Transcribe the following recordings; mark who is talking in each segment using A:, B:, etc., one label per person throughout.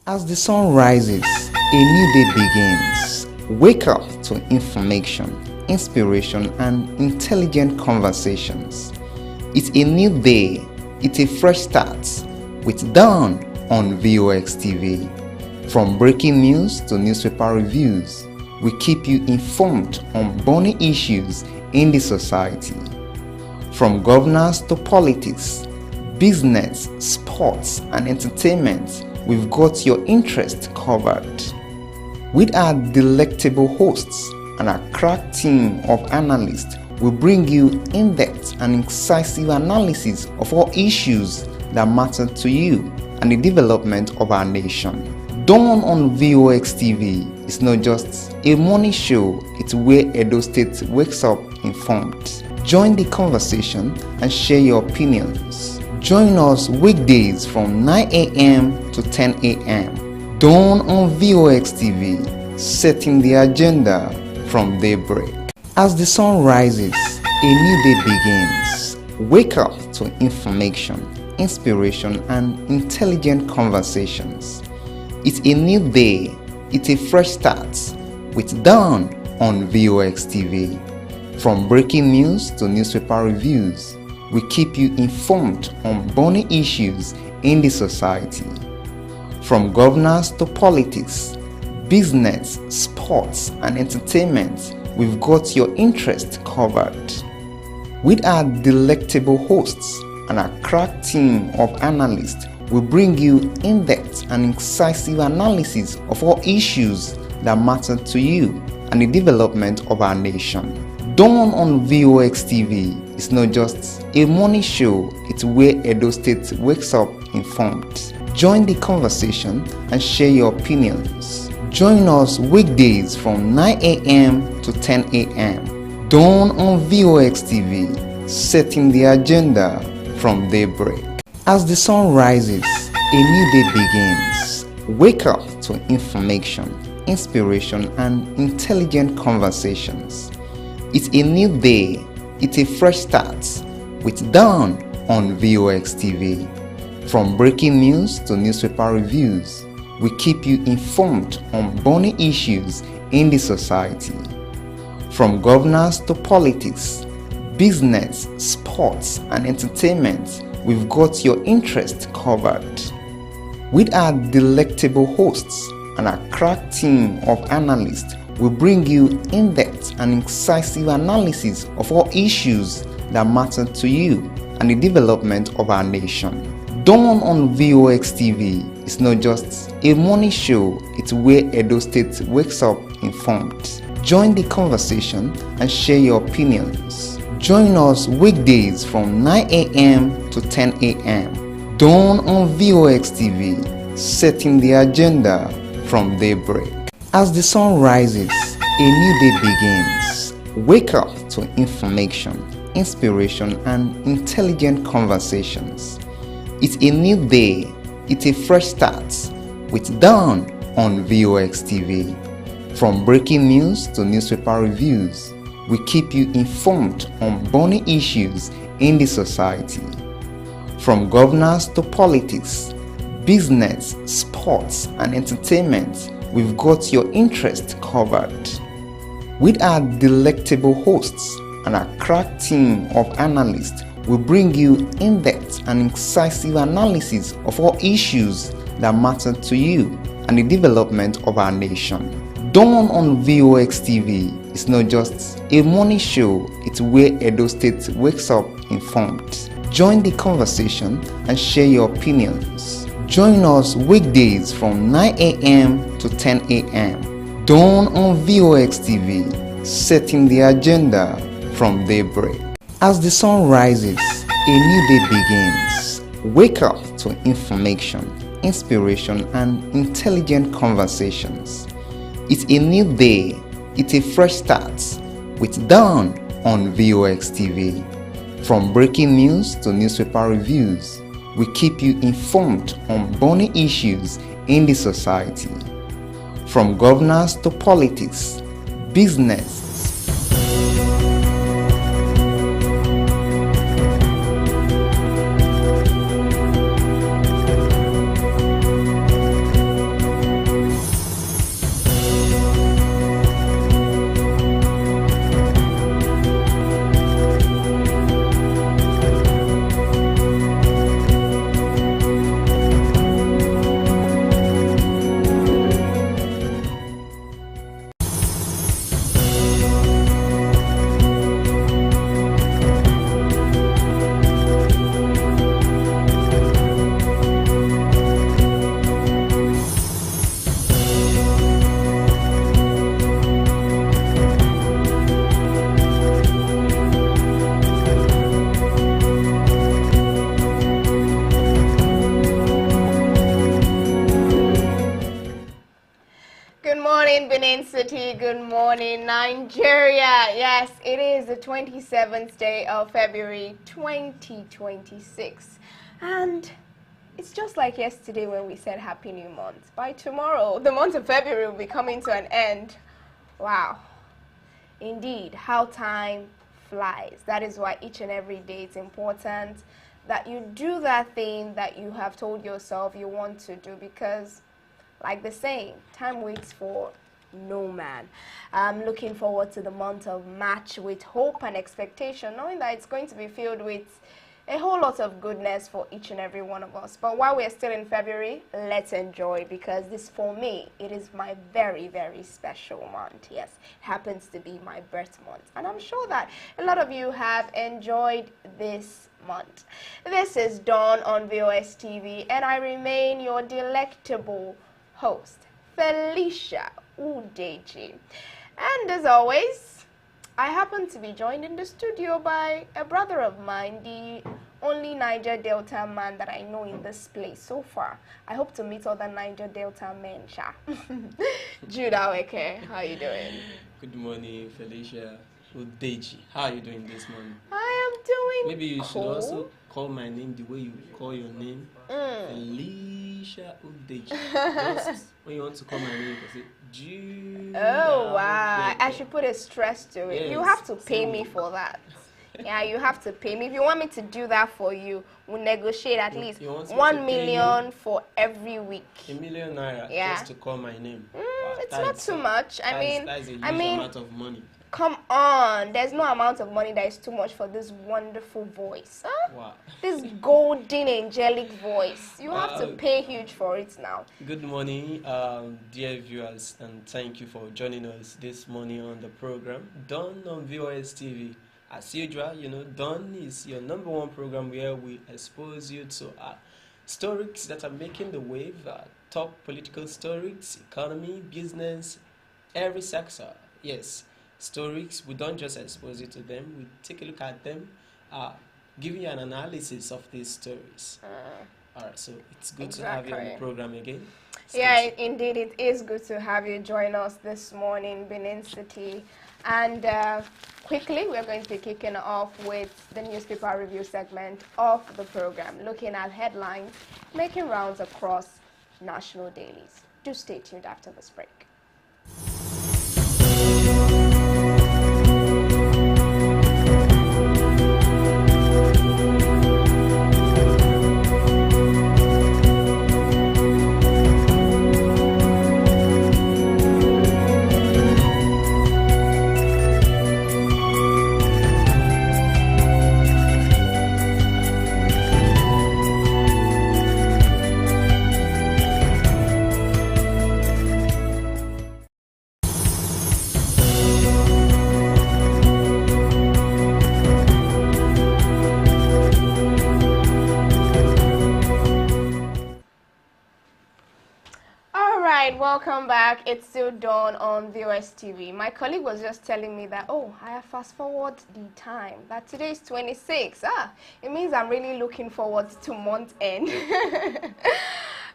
A: As the sun rises, a new day begins. Wake up to information, inspiration, and intelligent conversations. It's a new day, it's a fresh start with Dawn on VOX TV. From breaking news to newspaper reviews, we keep you informed on burning issues in the society. From governance to politics, business, sports, and entertainment, we've got your interest covered. With our delectable hosts and our crack team of analysts, we bring you in-depth and incisive analysis of all issues that matter to you and the development of our nation. Dawn on VOX TV is not just a morning show, it's where Edo State wakes up informed. Join the conversation and share your opinions. Join us weekdays from 9 a.m. to 10 a.m. Dawn on VOX TV, setting the agenda from daybreak. As the sun rises, a new day begins. Wake up to information, inspiration, and intelligent conversations. It's a new day, it's a fresh start with Dawn on VOX TV. From breaking news to newspaper reviews, we keep you informed on burning issues in the society. From governance to politics, business, sports, and entertainment, we've got your interest covered. With our delectable hosts and our crack team of analysts, we bring you in-depth and incisive analysis of all issues that matter to you and the development of our nation. Dawn on VOX TV is not just a morning show, it's where Edo State wakes up informed. Join the conversation and share your opinions. Join us weekdays from 9 a.m. to 10 a.m. Dawn on VOX TV, setting the agenda from daybreak. As the sun rises, a new day begins. Wake up to information, inspiration, and intelligent conversations. It's a new day, it's a fresh start with Dawn on VOX TV. From breaking news to newspaper reviews, we keep you informed on burning issues in the society. From governance to politics, business, sports, and entertainment, we've got your interest covered. With our delectable hosts and our crack team of analysts, we bring you in-depth and incisive analysis of all issues that matter to you and the development of our nation. Dawn on VOX TV is not just a morning show, it's where Edo State wakes up informed. Join the conversation and share your opinions. Join us weekdays from 9 a.m. to 10 a.m. Dawn on VOX TV, setting the agenda from daybreak. As the sun rises, a new day begins. Wake up to information, inspiration, and intelligent conversations. It's a new day, it's a fresh start with Dawn on VOX TV. From breaking news to newspaper reviews, we keep you informed on burning issues in the society. From governance to politics, business, sports, and entertainment, we've got your interest covered. With our delectable hosts and our crack team of analysts, we bring you in-depth and incisive analysis of all issues that matter to you and the development of our nation. Dawn on VOX TV is not just a morning show, it's where Edo State wakes up informed. Join the conversation and share your opinions. Join us weekdays from 9 a.m. to 10 a.m. Dawn on VOX TV, setting the agenda from daybreak. As the sun rises, a new day begins. Wake up to information, inspiration, and intelligent conversations. It's a new day, it's a fresh start with Dawn on VOX TV. From breaking news to newspaper reviews, we keep you informed on burning issues in the society. From governance to politics, business,
B: morning, Benin City. Good morning, Nigeria. Yes, it is the 27th day of February 2026. And it's just like yesterday when we said Happy New Month. By tomorrow, the month of February will be coming to an end. Wow. Indeed, how time flies. That is why each and every day it's important that you do that thing that you have told yourself you want to do, because like the saying, time waits for no man. I'm looking forward to the month of March with hope and expectation, knowing that it's going to be filled with a whole lot of goodness for each and every one of us. But while we're still in February, let's enjoy, because this, for me, it is my very, very special month. Yes, it happens to be my birth month. And I'm sure that a lot of you have enjoyed this month. This is Dawn on VOS TV, and I remain your delectable host, Felicia Udeji. And as always, I happen to be joined in the studio by a brother of mine, the only Niger Delta man that I know in this place so far. I hope to meet other Niger Delta men, Sha. Jude Aweke, how you doing?
C: Good morning, Felicia Udeji. How are you doing this morning?
B: I am doing
C: Maybe you
B: cool.
C: should also call my name the way you call your name. Felicia Udeji. Just when you want to call my name, you say Jude.
B: Oh, wow. I should put a stress to it.
C: Yes.
B: You have to pay me for that. Yeah, you have to pay me. If you want me to do that for you, we'll negotiate at least 1 million for every week.
C: ₦1 million just to call my name. Wow,
B: it's not too much.
C: That's a huge amount of money.
B: Come on. There's no amount of money that is too much for this wonderful voice. Huh?
C: Wow.
B: This golden angelic voice. You have to pay huge for it now.
C: Good morning, dear viewers, and thank you for joining us this morning on the program, Dawn on VOS TV. As usual, you know, Dawn is your #1 program where we expose you to stories that are making the wave, top political stories, economy, business, every sector. Yes, stories, we don't just expose you to them, we take a look at them, giving you an analysis of these stories. Alright, so it's good to have you on the program again.
B: Yeah, indeed, it is good to have you join us this morning, Benin City. And quickly, we're going to be kicking off with the newspaper review segment of the program, looking at headlines making rounds across national dailies. Do stay tuned after this break. Welcome back. It's still Dawn on VOS TV. My colleague was just telling me that, oh, I have fast forward the time, that today is 26. It means I'm really looking forward to month end.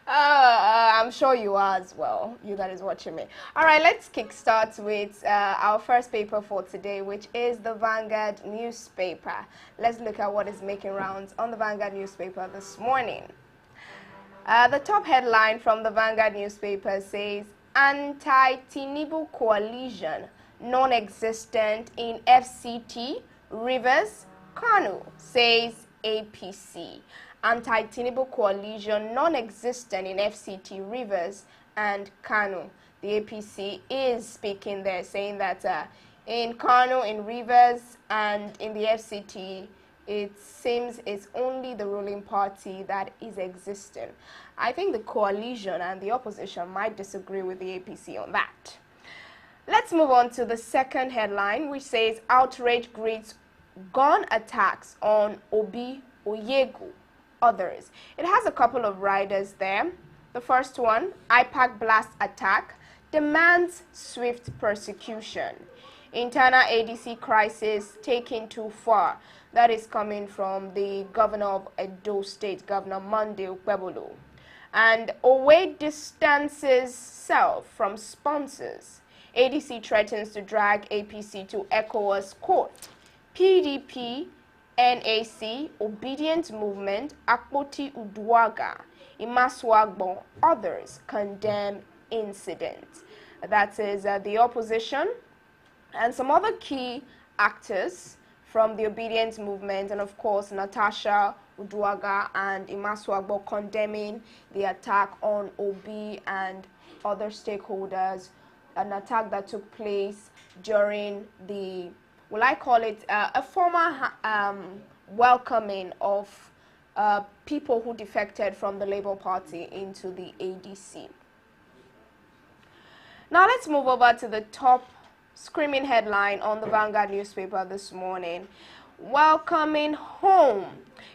B: I'm sure you are as well, you that is watching me. All right, let's kickstart with our first paper for today, which is the Vanguard newspaper. Let's look at what is making rounds on the Vanguard newspaper this morning. The top headline from the Vanguard newspaper says, Anti-Tinubu coalition non-existent in FCT, Rivers, Kano, says APC. Anti-Tinubu coalition non-existent in FCT, Rivers, and Kano. The APC is speaking there, saying that in Kano, in Rivers, and in the FCT, it seems it's only the ruling party that is existing. I think the coalition and the opposition might disagree with the APC on that. Let's move on to the second headline, which says, outrage greets gun attacks on Oyegun, others. It has a couple of riders there. The first one, IPAC blast attack, demands swift prosecution. Internal ADC crisis taken too far. That is coming from the governor of Edo State, Governor Monday Ukpebolo. And Owe distances self from sponsors. ADC threatens to drag APC to ECOWAS court. PDP, NAC, Obedient Movement, Akpoti Uduaga, Imaswagbo, others condemn incident. That is the opposition and some other key actors from the Obedient Movement, and of course Natasha Uduaga and Imaswagbo condemning the attack on Obi and other stakeholders, an attack that took place during the, will I call it, a former welcoming of people who defected from the Labour Party into the ADC. Now let's move over to the top screaming headline on the Vanguard newspaper this morning. Welcoming home.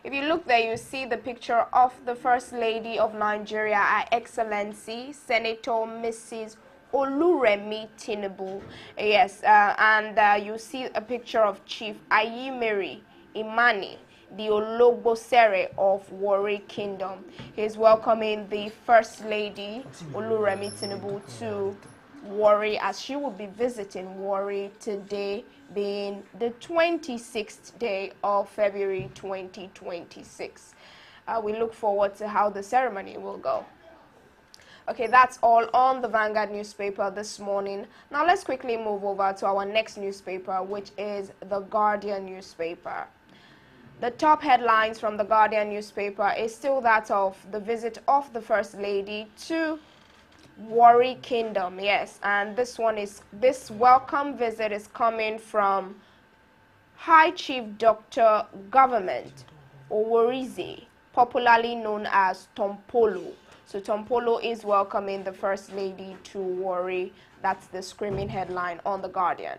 B: If you look there, you see the picture of the First Lady of Nigeria, Her Excellency Senator Mrs. Oluremi Tinubu. Yes, and you see a picture of Chief Ayimiri Imani, the Ologbosere of Warri Kingdom. He's welcoming the First Lady Oluremi Tinubu to Warri, as she will be visiting Warri today, being the 26th day of February 2026. We look forward to how the ceremony will go. Okay, that's all on the Vanguard newspaper this morning. Now let's quickly move over to our next newspaper, which is the Guardian newspaper. The top headlines from the Guardian newspaper is still that of the visit of the First Lady to Warri Kingdom. Yes, and this welcome visit is coming from High Chief Dr. Government Oworize, popularly known as Tompolo. So Tompolo is welcoming the First Lady to Warri. That's the screaming headline on the Guardian.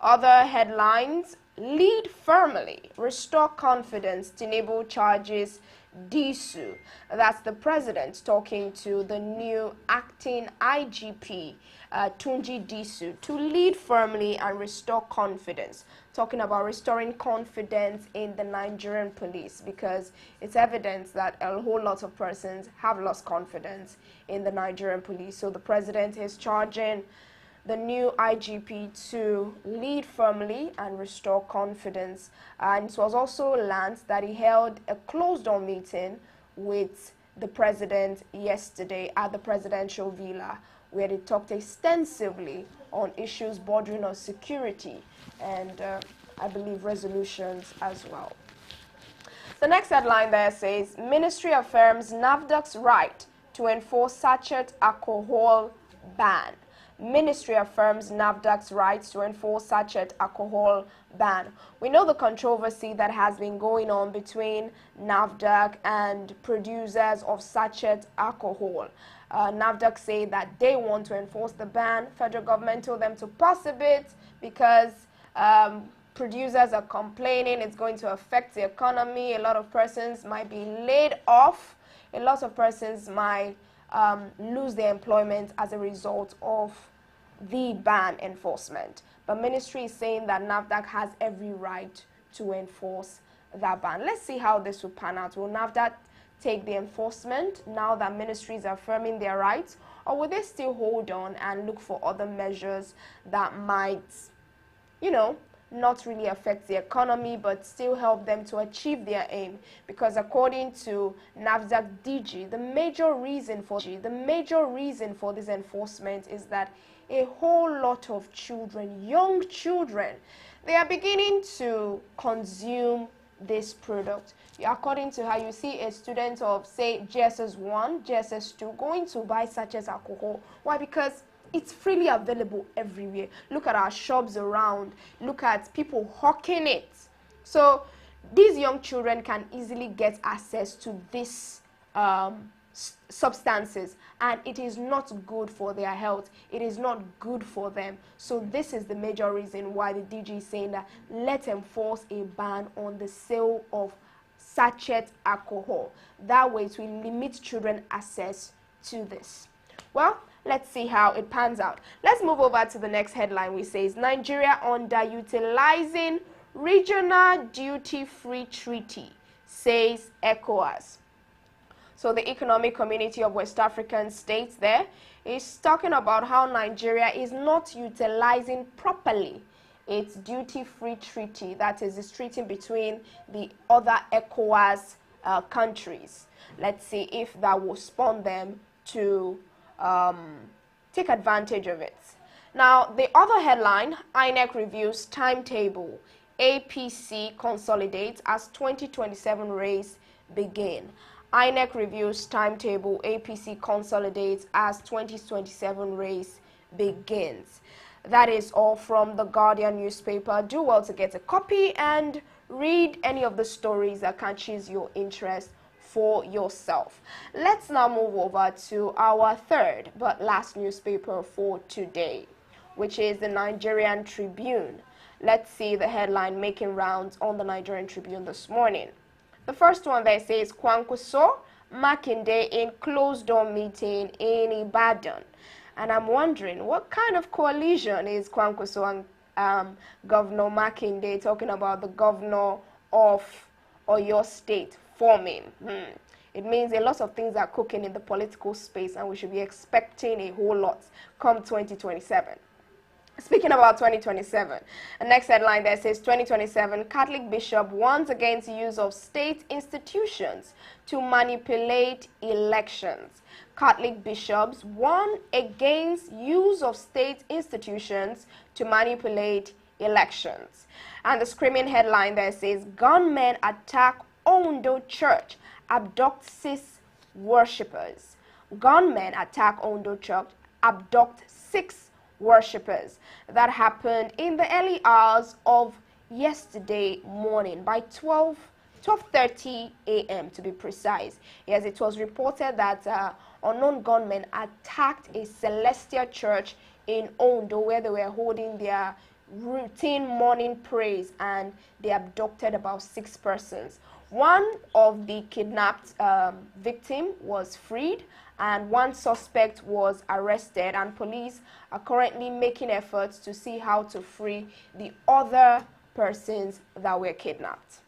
B: Other headlines: lead firmly, restore confidence, Tinubu charges Disu. That's the president talking to the new acting IGP, Tunji Disu, to lead firmly and restore confidence. Talking about restoring confidence in the Nigerian police, because it's evident that a whole lot of persons have lost confidence in the Nigerian police. So the president is charging the new IGP to lead firmly and restore confidence. And it was also learned that he held a closed-door meeting with the president yesterday at the presidential villa, where they talked extensively on issues bordering on security and I believe resolutions as well. The next headline there says, Ministry affirms NAFDAC's right to enforce sachet alcohol ban. Ministry affirms NAFDAC's rights to enforce sachet alcohol ban. We know the controversy that has been going on between NAFDAC and producers of sachet alcohol. NAFDAC say that they want to enforce the ban. Federal government told them to pause a bit because producers are complaining it's going to affect the economy. A lot of persons might be laid off. A lot of persons might lose their employment as a result of the ban enforcement. But ministry is saying that NAFDAC has every right to enforce that ban. Let's see how this will pan out. Will NAFDAC take the enforcement now that ministries are affirming their rights, or will they still hold on and look for other measures that might, you know, not really affect the economy but still help them to achieve their aim? Because according to NAFDAC DG, the major reason for this enforcement is that a whole lot of children, young children, they are beginning to consume this product. According to how you see a student of, say, GSS 1, GSS 2 going to buy sachets alcohol. Why? Because it's freely available everywhere. Look at our shops around. Look at people hawking it. So these young children can easily get access to this substances, and it is not good for their health. It is not good for them. So this is the major reason why the DG is saying that let's enforce a ban on the sale of sachet alcohol. That way it will limit children access to this. Well, let's see how it pans out. Let's move over to the next headline, which says Nigeria underutilizing regional duty-free treaty, says ECOWAS. So the Economic Community of West African States there is talking about how Nigeria is not utilizing properly its duty-free treaty, that is the treaty between the other ECOWAS countries. Let's see if that will spawn them to take advantage of it. Now, the other headline, INEC reviews timetable, APC consolidates as 2027 race begin. INEC reviews timetable, APC consolidates as 2027 race begins. That is all from the Guardian newspaper. Do well to get a copy and read any of the stories that catches your interest for yourself. Let's now move over to our third but last newspaper for today, which is the Nigerian Tribune. Let's see the headline making rounds on the Nigerian Tribune this morning. The first one there says, Kwankwaso, Makinde in closed-door meeting in Ibadan. And I'm wondering, what kind of coalition is Kwankwaso and Governor Makinde, talking about the governor of Oyo State, forming? It means a lot of things are cooking in the political space, and we should be expecting a whole lot come 2027. Speaking about 2027, the next headline there says 2027 Catholic bishop warns against use of state institutions to manipulate elections. Catholic bishops warn against use of state institutions to manipulate elections. And the screaming headline there says gunmen attack Ondo Church, abduct 6 worshippers. Gunmen attack Ondo Church, abduct 6 worshippers. That happened in the early hours of yesterday morning by 12:30 a.m. to be precise. Yes, it was reported that unknown gunmen attacked a Celestial church in Ondo where they were holding their routine morning praise, and they abducted about 6 persons. One of the kidnapped victim was freed, and 1 suspect was arrested, and police are currently making efforts to see how to free the other persons that were kidnapped.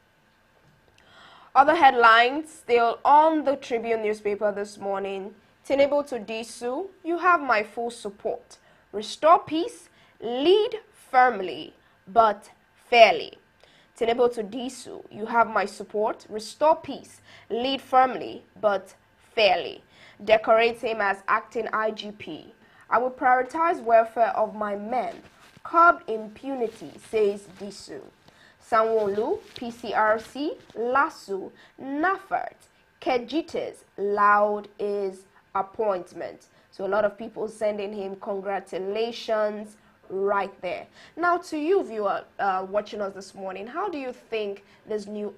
B: Other headlines still on the Tribune newspaper this morning. Tinubu to Disu, you have my full support. Restore peace, lead firmly but fairly. Tinubu to Disu, you have my support. Restore peace, lead firmly but fairly. Decorate him as acting IGP. I will prioritize welfare of my men. Curb impunity, says Disu. Sanwo-Olu, PCRC, LASU, NAFERT, Kejita's loud is appointment. So a lot of people sending him congratulations right there. Now to you viewer watching us this morning, how do you think this new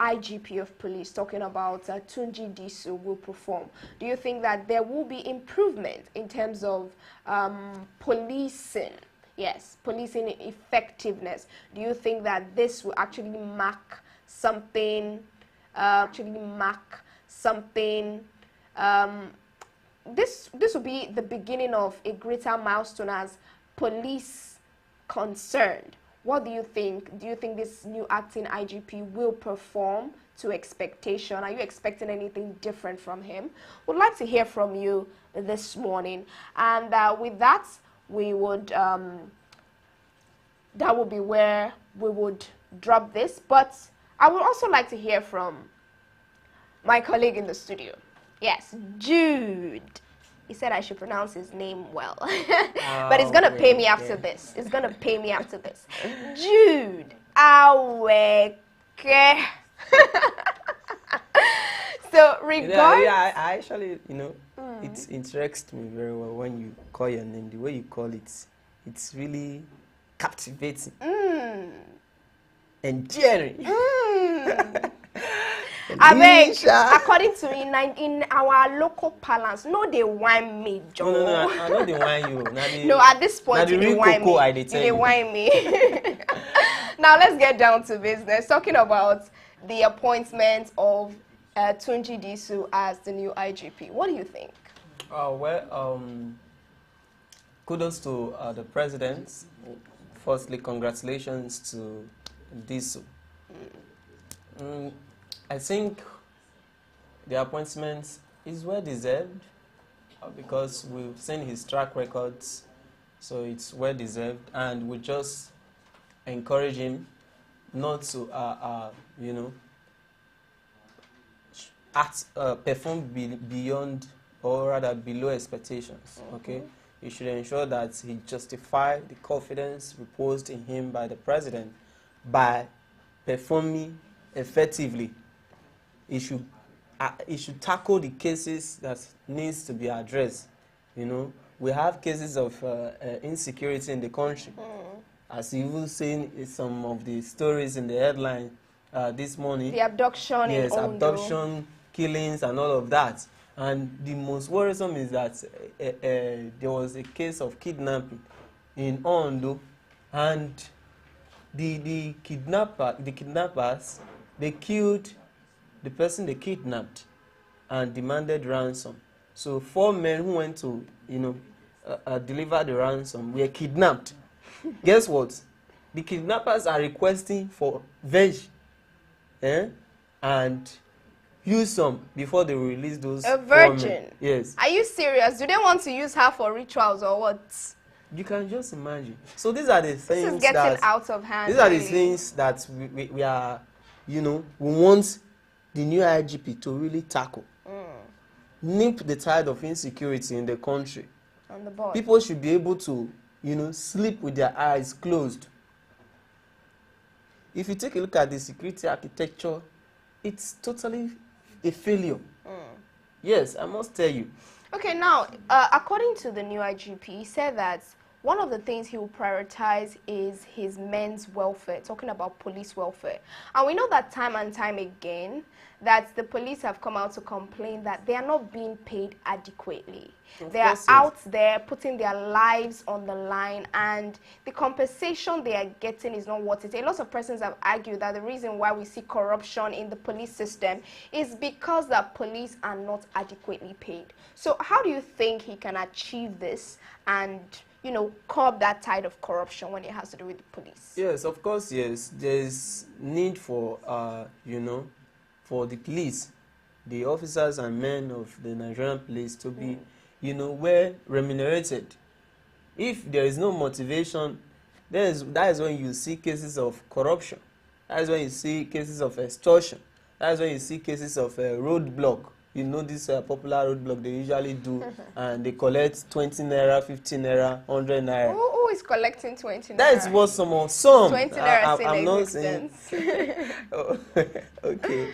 B: IGP of police, talking about Tunji Disu, will perform? Do you think that there will be improvement in terms of policing? Yes, policing effectiveness. Do you think that this will actually mark something? This will be the beginning of a greater milestone as police concerned. What do you think? Do you think this new acting IGP will perform to expectation? Are you expecting anything different from him? We'd like to hear from you this morning. And with that, we would that would be where we would drop this. But I would also like to hear from my colleague in the studio. Yes, Jude. He said I should pronounce his name well. But it's going to pay me after this. It's going to pay me after this. Jude Aweke. So, regardless...
C: Yeah, I actually, it interests me very well when you call your name. The way you call it, it's really captivating. Endearing.
B: I beg, according to in our local parlance, no, they whine me, Joe.
C: No, I know they whine you.
B: No, at this point, they whine me. They whine me. Now, let's get down to business. Talking about the appointment of Tunji Disu as the new IGP. What do you think?
C: Kudos to the president. Firstly, congratulations to Disu. I think the appointment is well deserved because we've seen his track records, so it's well deserved, and we just encourage him not to, you know, perform beyond or rather below expectations. Okay, he should ensure that he justify the confidence reposed in him by the president by performing effectively. He should tackle the cases that needs to be addressed. You know, we have cases of insecurity in the country. As you've seen in some of the stories in the headline this morning.
B: The abduction in Ondo.
C: Abduction, killings, and all of that. And the most worrisome is that there was a case of kidnapping in Ondo, and the kidnappers, they killed the person they kidnapped and demanded ransom. So 4 men who went to, you know, deliver the ransom were kidnapped. Guess what? The kidnappers are requesting for veg, and use some before they release those.
B: A virgin?
C: 4 men. Yes.
B: Are you serious? Do they want to use her for rituals or what?
C: You can just imagine. So these are the things
B: this is getting out of hand.
C: These are the things that we are, you know, we want the new IGP to really tackle. Nip the tide of insecurity in the country.
B: On the board.
C: People should be able to, you know, sleep with their eyes closed. If you take a look at the security architecture, it's totally a failure. Yes, I must tell you.
B: Okay, now, according to the new IGP, he said that one of the things he will prioritize is his men's welfare, talking about police welfare. And we know that time and time again that the police have come out to complain that they are not being paid adequately. They are out there putting their lives on the line, and the compensation they are getting is not worth it. A lot of persons have argued that the reason why we see corruption in the police system is because the police are not adequately paid. So how do you think he can achieve this and, you know, curb that tide of corruption when it has to do with the police?
C: Yes, of course, yes. There's need for, you know, for the police, the officers and men of the Nigerian police to be, you know, well remunerated. If there is no motivation, that is when you see cases of corruption. That is when you see cases of extortion. That is when you see cases of roadblock. You know, this popular roadblock they usually do, and they collect 20 naira, 15 naira, 100 naira.
B: Who is collecting 20 naira?
C: That is what some.
B: 20 naira
C: I'm not
B: saying.
C: Oh, okay.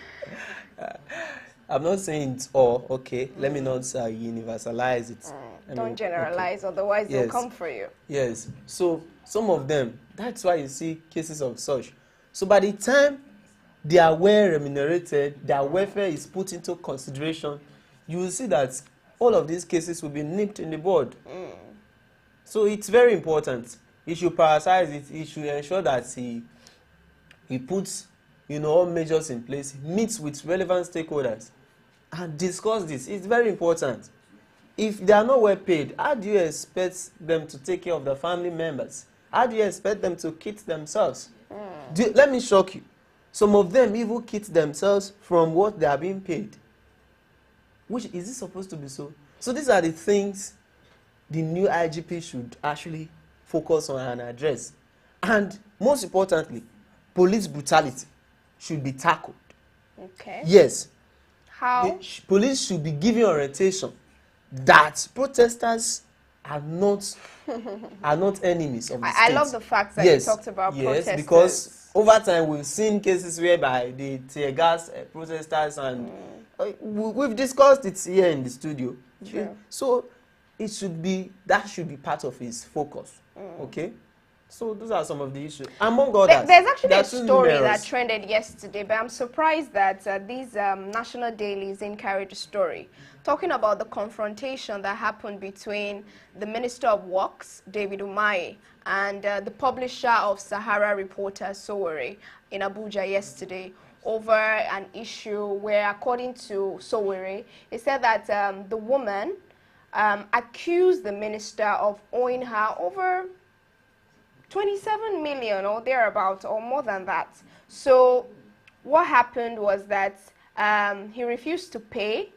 C: I'm not saying it's all. Okay, let me not universalize it.
B: Don't generalize, okay. Otherwise they'll come for you.
C: Yes. So some of them, that's why you see cases of such. So by the time they are well remunerated, their welfare is put into consideration, you will see that all of these cases will be nipped in the bud. So it's very important. He should prioritize it. He should ensure that he puts, you know, all measures in place, meets with relevant stakeholders, and discuss this. It's very important. If they are not well paid, how do you expect them to take care of their family members? How do you expect them to kit themselves? Let me shock you. Some of them even kit themselves from what they are being paid. Which is it supposed to be so? So these are the things the new IGP should actually focus on and address. And most importantly, police brutality should be tackled.
B: Okay.
C: Yes.
B: How?
C: Police should be giving orientation that protesters are not enemies of the state.
B: I love the fact that you talked about protesters.
C: Yes, because over time we've seen cases whereby the tear gas protesters, and we've discussed it here in the studio.
B: Sure.
C: So that should be part of his focus. Okay. So those are some of the issues. Among others,
B: there's actually a story that trended yesterday, but I'm surprised that these national dailies didn't carry the story, talking about the confrontation that happened between the Minister of Works, David Umahi, and the publisher of Sahara Reporter, Sowore, in Abuja yesterday, over an issue where, according to Sowore, he said that the woman accused the minister of owing her over 27 million or thereabout, or more than that. So what happened was that He refused to pay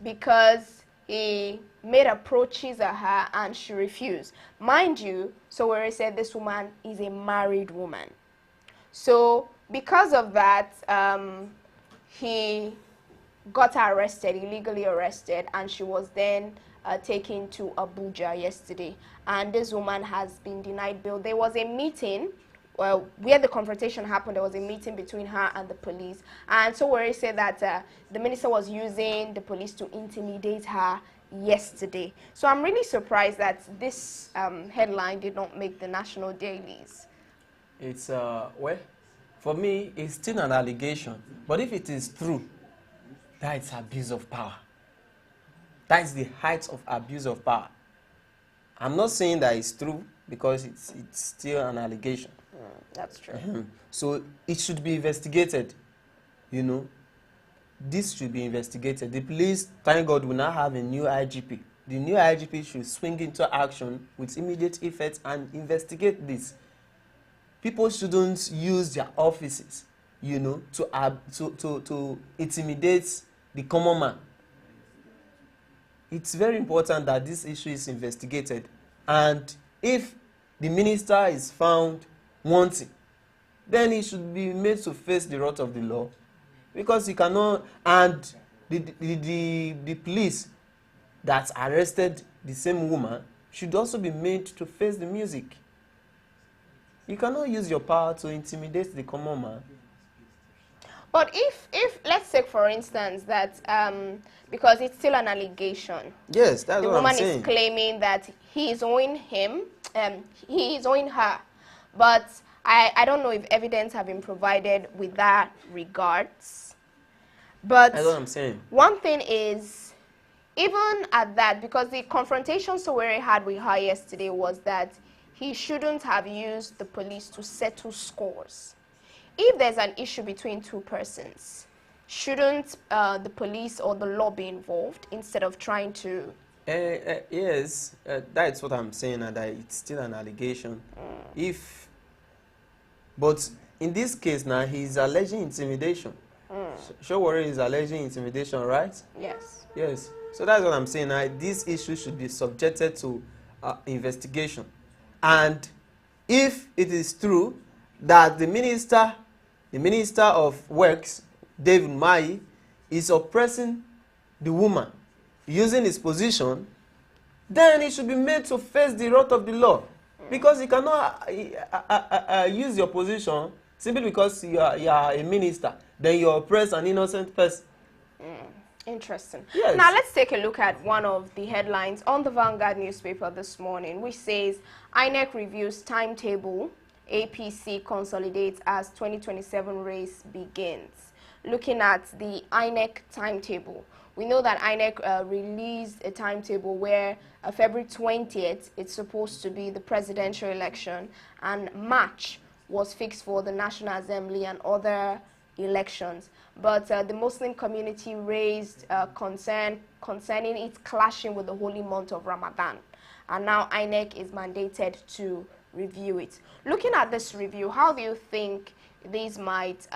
B: because he made approaches at her and she refused. Mind you, Sowore said this woman is a married woman. So because of that, he got her arrested, illegally arrested, and she was then taken to Abuja yesterday. And this woman has been denied bail. There was a meeting where the confrontation happened. There was a meeting between her and the police. And Sowore said that the minister was using the police to intimidate her yesterday. So I'm really surprised that this headline did not make the national dailies.
C: It's, well, for me, it's still an allegation. But if it is true, that is abuse of power. That is the height of abuse of power. I'm not saying that it's true because it's still an allegation.
B: That's true.
C: So it should be investigated. You know, this should be investigated. The police, thank God, will now have a new IGP. The new IGP should swing into action with immediate effect and investigate this. People shouldn't use their offices, you know, to intimidate the common man. It's very important that this issue is investigated. And if the minister is found wanting, then he should be made to face the wrath of the law. Because he cannot, and the police that arrested the same woman should also be made to face the music. You cannot use your power to intimidate the common man.
B: But if let's take for instance that because it's still an allegation.
C: Yes, that's what I'm saying.
B: The woman is claiming that he is owing him, he is owing her. But I don't know if evidence have been provided with that regards. But
C: that's what I'm saying.
B: One thing is, even at that, because the confrontation Sowore had with her yesterday was that he shouldn't have used the police to settle scores. If there's an issue between two persons, shouldn't the police or the law be involved instead of trying to...
C: Yes, that's what I'm saying, that it's still an allegation. But in this case now, he's alleging intimidation. Sowore is alleging intimidation, right?
B: Yes.
C: Yes. So that's what I'm saying. Now, this issue should be subjected to investigation. And if it is true that the minister of Works, David Mai, is oppressing the woman using his position, then he should be made to face the wrath of the law. Because you cannot use your position simply because you are a minister, then you oppress an innocent person.
B: Interesting.
C: Yes.
B: Now let's take a look at one of the headlines on the Vanguard newspaper this morning, which says INEC reviews timetable, APC consolidates as 2027 race begins. Looking at the INEC timetable, we know that INEC released a timetable where February 20th, it's supposed to be the presidential election, and March was fixed for the National Assembly and other elections. But the Muslim community raised concern concerning it clashing with the holy month of Ramadan. And now INEC is mandated to review it. Looking at this review, how do you think these might,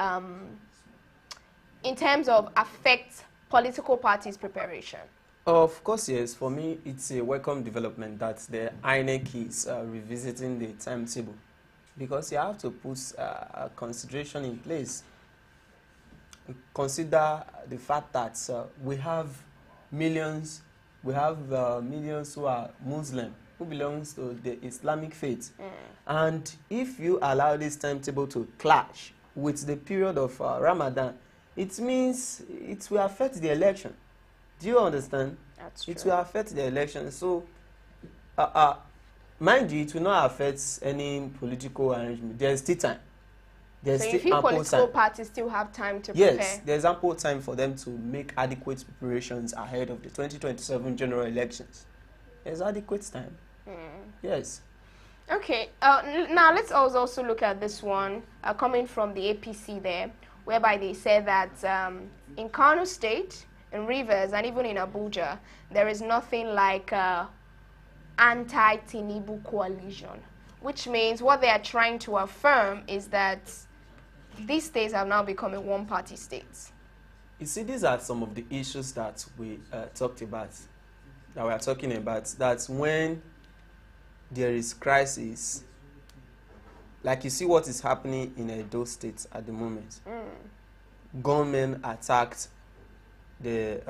B: in terms of affect political parties' preparation?
C: Of course, yes. For me, it's a welcome development that the INEC is revisiting the timetable, because you have to put a consideration in place. Consider the fact that we have millions who are Muslim, who belongs to the Islamic faith. And if you allow this timetable to clash with the period of Ramadan, it means it will affect the election. Do you understand?
B: That's true.
C: It will affect the election. So, mind you, it will not affect any political arrangement. There's still time. There's
B: so
C: still
B: you feel
C: ample
B: political
C: time.
B: parties still have time to prepare?
C: Yes, there's ample time for them to make adequate preparations ahead of the 2027 general elections. There's adequate time. Yes.
B: Okay, now let's also look at this one coming from the APC there, whereby they said that in Kano State, in Rivers, and even in Abuja, there is nothing like anti-Tinubu coalition, which means what they are trying to affirm is that these states have now become a one-party states.
C: You see, these are some of the issues that we talked about, that we are talking about. That when there is crisis, like you see what is happening in Edo State at the moment. Gunmen attacked the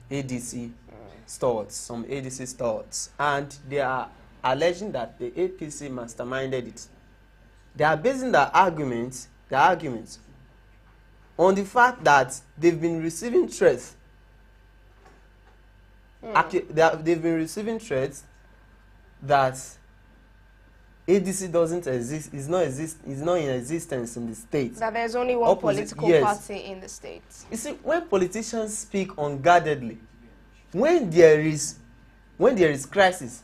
C: ADC stores, some ADC stores, and they are alleging that the APC masterminded it. They are basing their arguments on the fact that they've been receiving threats. They've been receiving threats that ADC doesn't exist, is not in existence in the state.
B: That there's only one political party in the state.
C: You see, when politicians speak unguardedly, when there is crisis,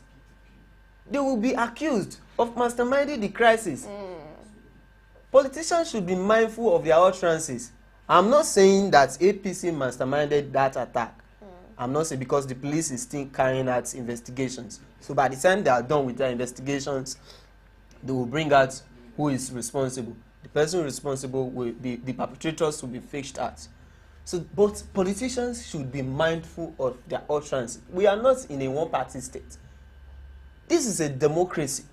C: they will be accused of masterminding the crisis. Politicians should be mindful of their utterances. I'm not saying that APC masterminded that attack. I'm not saying, because the police is still carrying out investigations. So by the time they are done with their investigations, they will bring out who is responsible. The person responsible will be, the perpetrators will be fished at. So, but politicians should be mindful of their utterances. We are not in a one-party state. This is a democracy.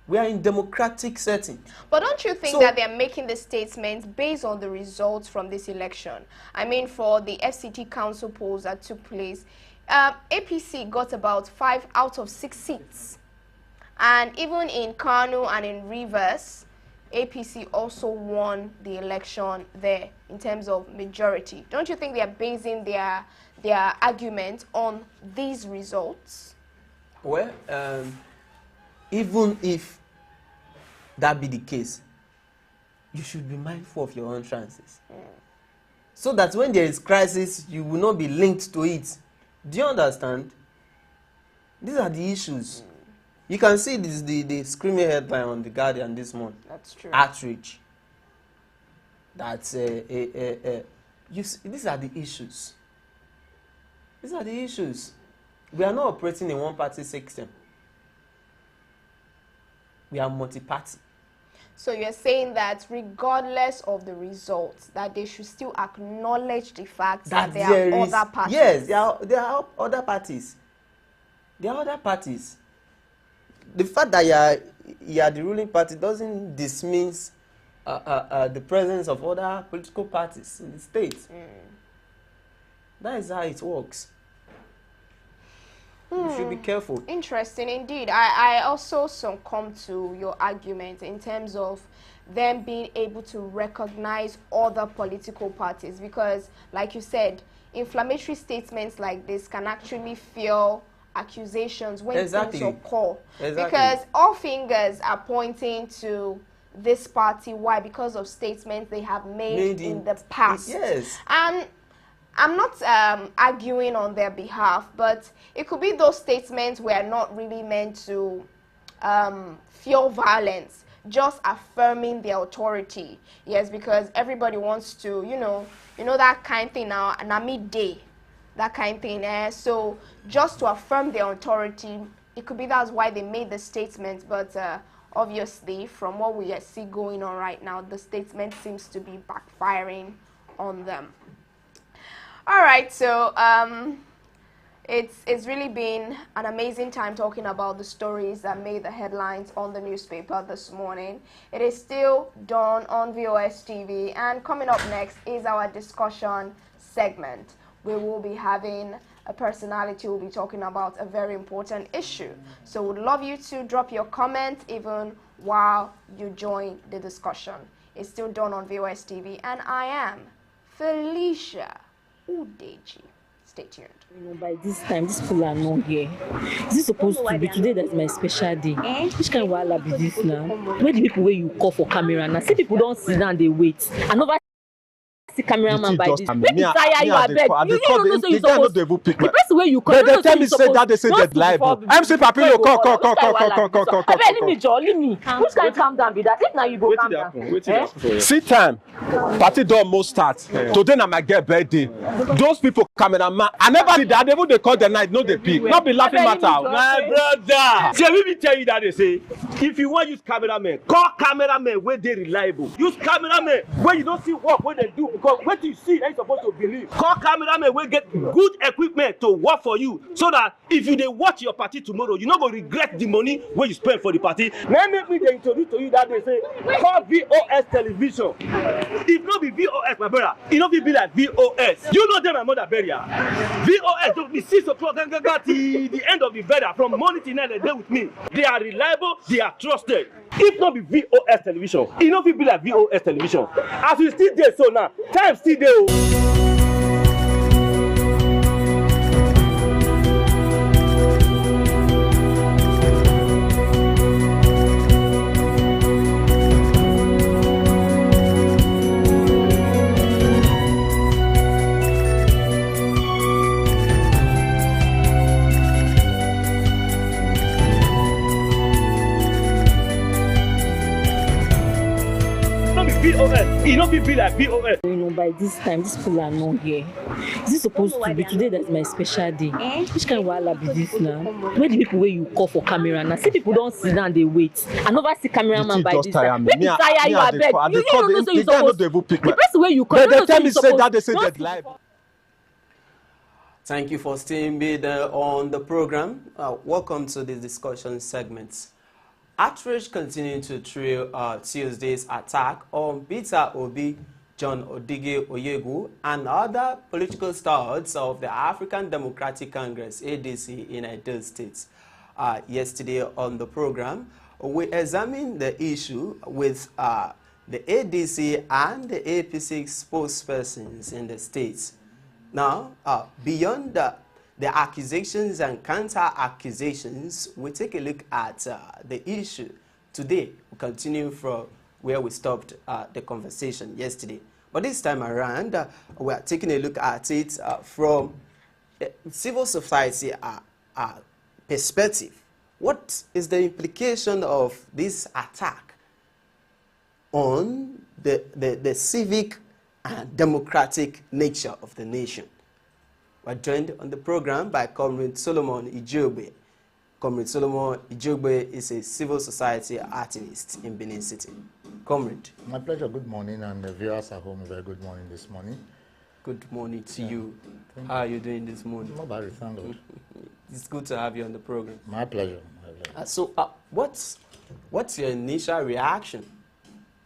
C: We are in democratic setting.
B: But don't you think that they're making the statements based on the results from this election? I mean, for the FCT council polls that took place, APC got about 5 out of 6 seats. And even in Kano and in Rivers, APC also won the election there in terms of majority. Don't you think they are basing their argument on these results?
C: Well, even if that be the case, you should be mindful of your own chances. So that when there is crisis, you will not be linked to it. Do you understand? These are the issues. You can see this, the screaming headline on The Guardian this month.
B: That's true.
C: Outreach. That's these are the issues. These are the issues. We are not operating in one-party system. We are multi-party.
B: So you're saying that regardless of the results, that they should still acknowledge the fact that there are other parties.
C: Yes, there are other parties. There are other parties. The fact that you are the ruling party doesn't dismiss the presence of other political parties in the state. That is how it works. You should be careful.
B: Interesting indeed. I also succumb to your argument in terms of them being able to recognize other political parties, because, like you said, inflammatory statements like this can actually fuel accusations when things occur. Because all fingers are pointing to this party. Why? Because of statements they have made in the past.
C: Yes.
B: And I'm not arguing on their behalf, but it could be those statements were not really meant to fuel violence, just affirming their authority. Yes, because everybody wants to, you know that kind of thing now, and a midday, that kind of thing. So just to affirm their authority, it could be that's why they made the statement. But obviously, from what we see going on right now, the statement seems to be backfiring on them. All right, so it's really been an amazing time talking about the stories that made the headlines on the newspaper this morning. It is still Dawn on VOS TV, and coming up next is our discussion segment. We will be having a personality who will be talking about a very important issue. So we'd love you to drop your comment even while you join the discussion. It's still Dawn on VOS TV, and I am Felicia Udeji. Stay tuned.
D: By this time, these people are not here. Is this supposed to be today? That's my special day. Which kind of wahala be this now? Where the people where you call for camera now? See, people don't sit down, they wait. And over see cameraman by this. Maybe tire you, I beg. You don't know, so you supposed to. The person where you call.
E: They tell me say that they say they're liable. MC Papilo, come.
D: I beg, leave me. Which kind of calm down be that? If now you go calm down.
E: See time. Party don't almost start. Today na my girl birthday. Those people cameraman, I never did that. They call the night, no they pick. Not be laughing matter.
F: My brother. See, let me tell you that they say, if you want to use cameraman, call cameraman where they reliable. Use cameraman where you don't see work when they do because But what you see, you're supposed to believe. Call cameramen wey get good equipment to work for you, so that if you dey watch your party tomorrow, you no go regret the money wey you spend for the party. Now make me dey introduce to you that day say call VOS television. If no be VOS, my brother, e no fit be like VOS. You know them, my mother burial. VOS don't be 6 o'clock till the end of the burial. From morning till night, they dey with me. They are reliable, they are trusted. If not be VOS television, e no fit be like VOS television. As we still there so now, time still there. VOS. It not be like VOS.
D: You know, by this time, these people are not here. Is it supposed to be today? That's my special day. Which kind of wahala be this now? Where the people where you call for camera now? See people don't sit down, they wait. I never see cameraman by this time. When you tire, you are beg. You don't know so you supposed. The person where you call,
E: they tell me say that they say that live.
C: Thank you for staying with on the program. Welcome to the discussion segment. Outrage continued to trail Tuesday's attack on Peter Obi, John Oyegun, and other political stars of the African Democratic Congress, ADC, in United States. Yesterday on the program, we examined the issue with the ADC and the APC spokespersons in the states. Now, beyond the accusations and counter-accusations, we take a look at the issue today. We continue from where we stopped the conversation yesterday. But this time around, we are taking a look at it from civil society perspective. What is the implication of this attack on the civic and democratic nature of the nation? We're joined on the program by Comrade Solomon Ijogbe. Comrade Solomon Ijogbe is a civil society activist in Benin City. Comrade.
G: My pleasure. Good morning, and the viewers at home, very good morning this morning.
C: Good morning to you. How are you doing this morning?
G: Not bad, thank God.
C: It's good to have you on the program.
G: My pleasure.
C: So, what's your initial reaction?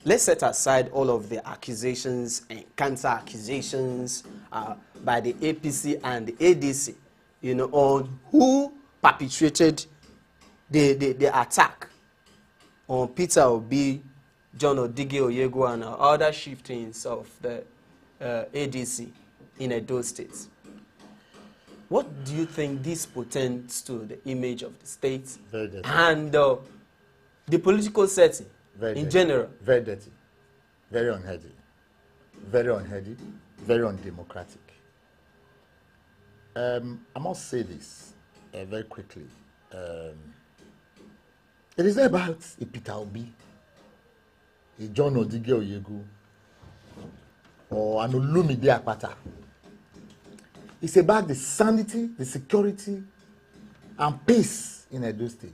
C: Let's set aside all of the accusations and counter-accusations by the APC and the ADC, on who perpetrated the attack on Peter Obi, John Oyegun, and other shiftings of the ADC in Edo State. What do you think this portends to the image of the state and the political setting in general?
G: Very dirty, very unhealthy, very undemocratic. I must say this very quickly. It is not about a Peter Obi, a John Oyegun, or an Olumide Akpata. It's about the sanity, the security, and peace in Edo State.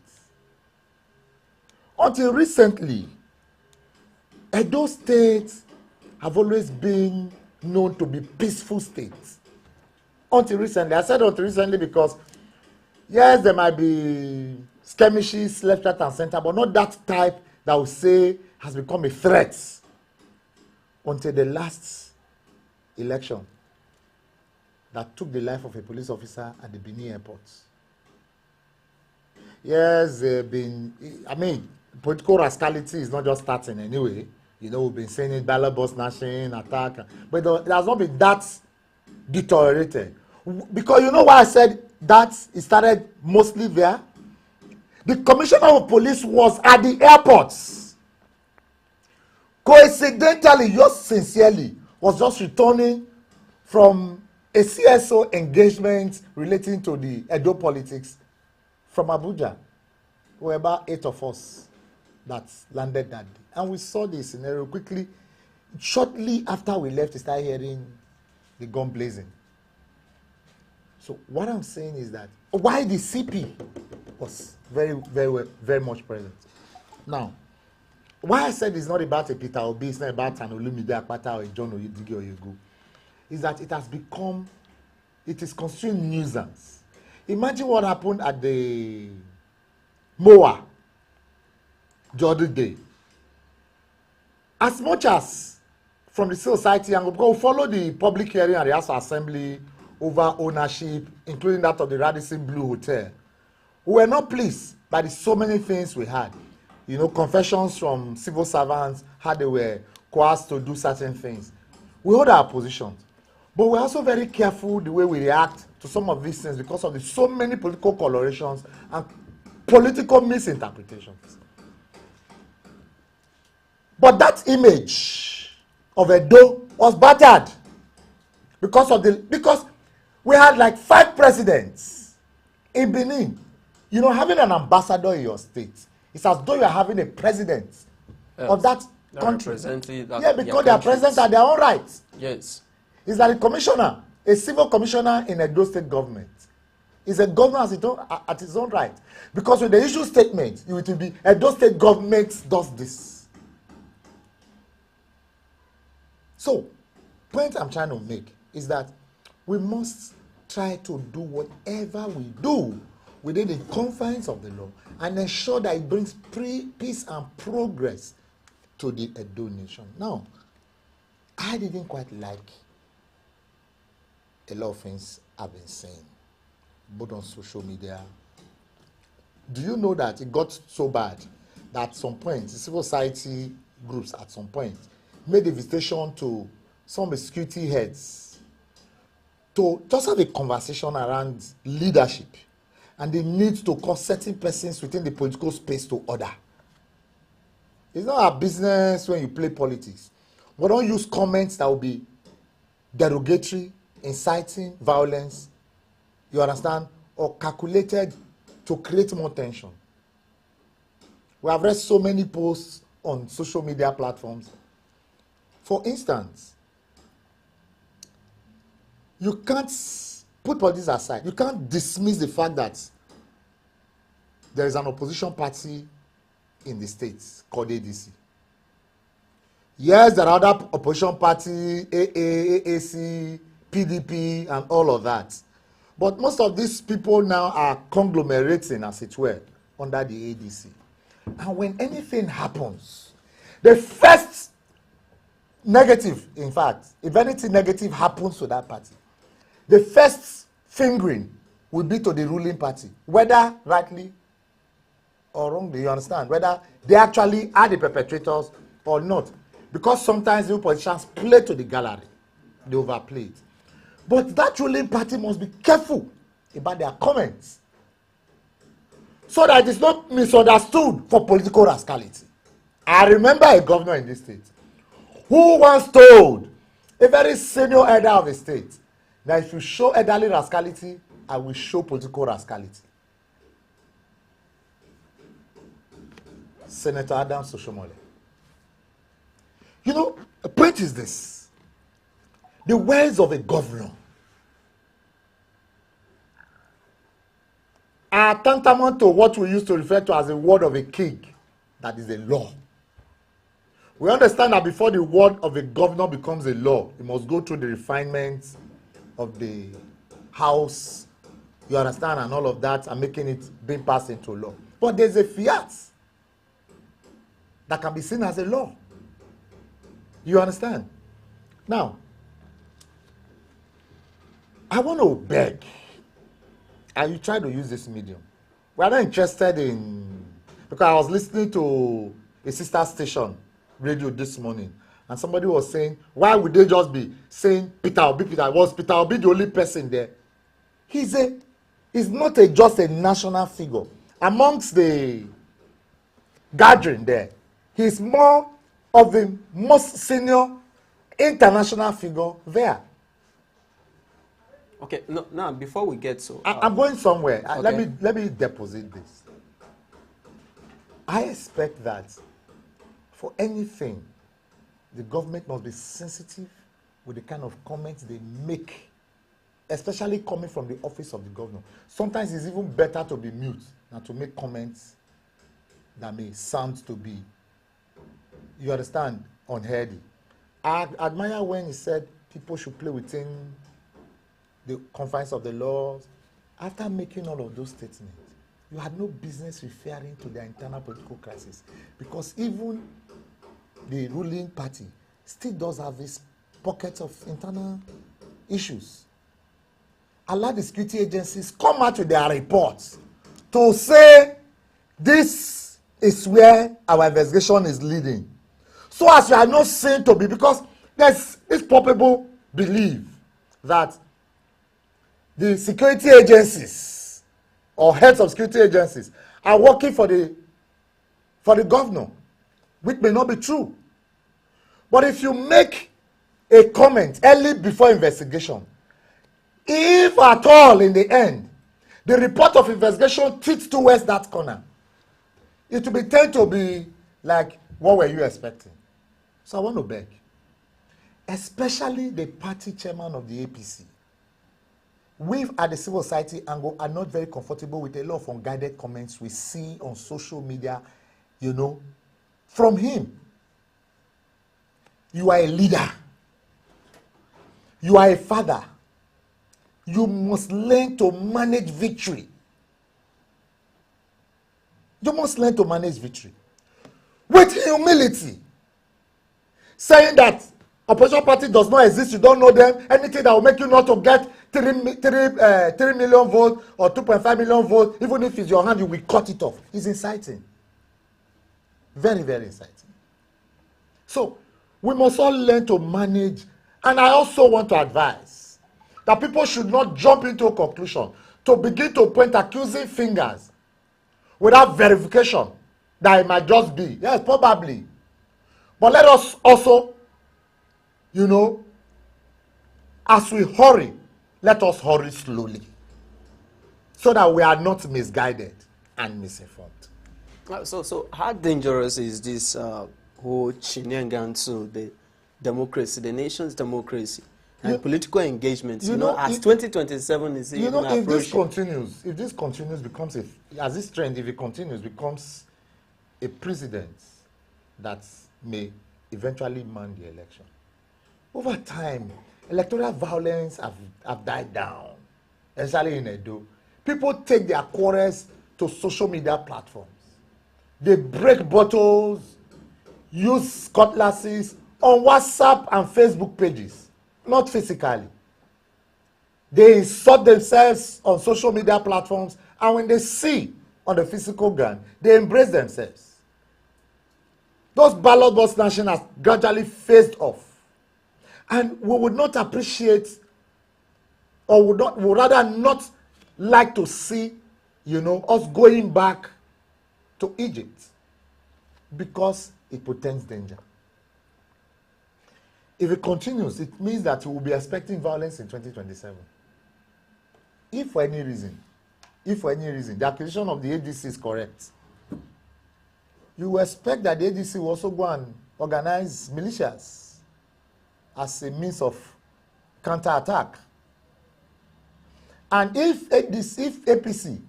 G: Until recently, Edo State have always been known to be peaceful states. Until recently. I said until recently because, yes, there might be skirmishes left, right, and center, but not that type that would say has become a threat until the last election that took the life of a police officer at the Benin airport. Yes, political rascality is not just starting anyway. We've been saying it, ballot box snatching, attack, but it has not been that deteriorated. Because you know why I said that it started mostly there? The commissioner of police was at the airports. Coincidentally, just sincerely, was just returning from a CSO engagement relating to the Edo politics from Abuja. There were about 8 of us that landed that day. And we saw the scenario quickly. Shortly after we left, we started hearing the gun blazing. So what I'm saying is that why the CP was very much present. Now, why I said it's not about a Peter Obi, it's not about an Olumide Akpata or a John Oyegun, is that it has become, it is constituting nuisance. Imagine what happened at the MOA the other day. As much as from the civil society and we follow the public hearing at the House of Assembly over ownership, including that of the Radisson Blue Hotel, we were not pleased by the so many things we had. You know, confessions from civil servants, how they were coerced to do certain things. We hold our positions. But we're also very careful the way we react to some of these things because of the so many political colorations and political misinterpretations. But that image of Edo was battered because we had like 5 presidents in Benin. You know, having an ambassador in your state, it's as though you are having a president of that country. Yeah, because they are president at their own rights.
C: Yes.
G: Is that a commissioner, a civil commissioner in Edo state government, is a governor at his own right. Because with the issue statement, it will be Edo state government does this. So, point I'm trying to make is that we must try to do whatever we do within the confines of the law and ensure that it brings peace and progress to the Edo nation. Now, I didn't quite like a lot of things I've been saying, both on social media. Do you know that it got so bad that at some point, the civil society groups at some point made a visitation to some of the security heads to just have a conversation around leadership and the need to call certain persons within the political space to order. It's not our business when you play politics. We don't use comments that will be derogatory, inciting violence, you understand, or calculated to create more tension. We have read so many posts on social media platforms. For instance, you can't put politics aside. You can't dismiss the fact that there is an opposition party in the states called ADC. Yes, there are other opposition parties, AA, AAC, PDP, and all of that. But most of these people now are conglomerating, as it were, under the ADC. And when anything happens, the first negative, in fact, if anything negative happens to that party, the first fingering will be to the ruling party, whether rightly or wrongly, you understand, whether they actually are the perpetrators or not. Because sometimes the politicians play to the gallery, they overplay it. But that ruling party must be careful about their comments so that it is not misunderstood for political rascality. I remember a governor in this state who once told a very senior elder of the state that if you show elderly rascality, I will show political rascality. Senator Adams Soshomole. You know, the point is this. The words of a governor are tantamount to what we used to refer to as a word of a king. That is a law. We understand that before the word of a governor becomes a law, it must go through the refinements of the house, you understand, and all of that, and making it being passed into law. But there's a fiat that can be seen as a law. You understand? Now, I want to beg, and you try to use this medium. We are not interested in, because I was listening to a sister station radio this morning, and somebody was saying, why would they just be saying Peter Obi, Peter? Was Peter Obi the only person there? He's not just a national figure. Amongst the gathering there, he's more of the most senior international figure there.
C: Okay, no, now before we get so,
G: I'm going somewhere.
C: Okay.
G: Let me deposit this. I expect that for anything, the government must be sensitive with the kind of comments they make, especially coming from the office of the governor. Sometimes it's even better to be mute than to make comments that may sound to be you understand, unhealthy. I admire when he said people should play within the confines of the laws. After making all of those statements, you had no business referring to their internal political crisis, because even the ruling party still does have this pocket of internal issues. Allow the security agencies come out with their reports to say this is where our investigation is leading, so as you are not seen to be, because there's this palpable belief that the security agencies or heads of security agencies are working for the governor, which may not be true. But if you make a comment early before investigation, if at all in the end the report of investigation tilts towards that corner, it will be tend to be like, what were you expecting? So I want to beg, especially the party chairman of the APC, we at the civil society angle are not very comfortable with a lot of unguided comments we see on social media, you know, from him. You are a leader. You are a father. You must learn to manage victory. You must learn to manage victory with humility. Saying that opposition party does not exist, you don't know them, anything that will make you not to get 3 million votes or 2.5 million votes, even if it's your hand, you will cut it off. It's inciting. Very, very inciting. So, we must all learn to manage. And I also want to advise that people should not jump into a conclusion to begin to point accusing fingers without verification that it might just be. Yes, probably. But let us also, you know, as we hurry, let us hurry slowly so that we are not misguided and misinformed.
C: So how dangerous is this whole Chinengan to the democracy, the nation's democracy, and political engagement? You know, as 2027 is even approaching.
G: If this continues, becomes as this trend, if it continues, becomes a precedent that may eventually man the election. Over time, electoral violence have died down, especially in Edo. People take their quarrels to social media platforms. They break bottles, use cutlasses on WhatsApp and Facebook pages, not physically. They insult themselves on social media platforms, and when they see on the physical ground, they embrace themselves. Those ballot box snatching has gradually phased off. And we would not appreciate, or would rather not like to see, you know, us going back to Egypt, because it portends danger. If it continues, it means that we will be expecting violence in 2027. If for any reason, the acquisition of the ADC is correct, you will expect that the ADC will also go and organize militias as a means of counter-attack. And if APC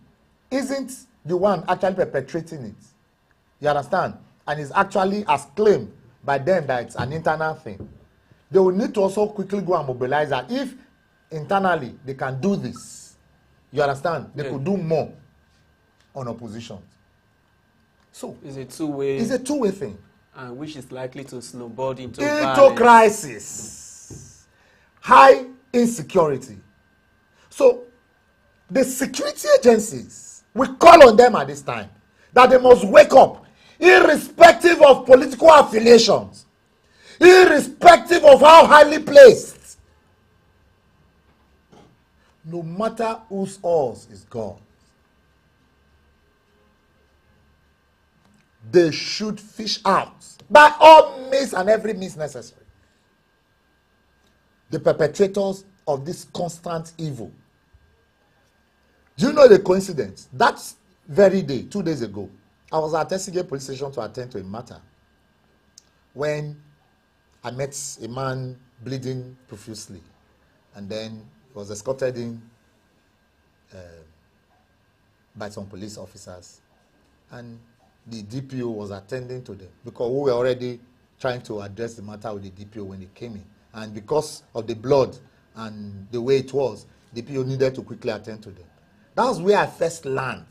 G: isn't the one actually perpetrating it, you understand, and is actually as claimed by them that it's an internal thing, they will need to also quickly go and mobilize that. If internally they can do this, you understand, they could do more on opposition. So
C: it's a two-way
G: thing.
C: And which is likely to snowball into
G: crisis, high insecurity. So the security agencies, we call on them at this time that they must wake up, irrespective of political affiliations, irrespective of how highly placed, no matter whose oars is gone. They should fish out by all means and every means necessary the perpetrators of this constant evil. Do you know the coincidence? That very day, 2 days ago, I was at Esige police station to attend to a matter when I met a man bleeding profusely, and then he was escorted in by some police officers, and the DPO was attending to them because we were already trying to address the matter with the DPO when they came in. And because of the blood and the way it was, the DPO needed to quickly attend to them. That was where I first learned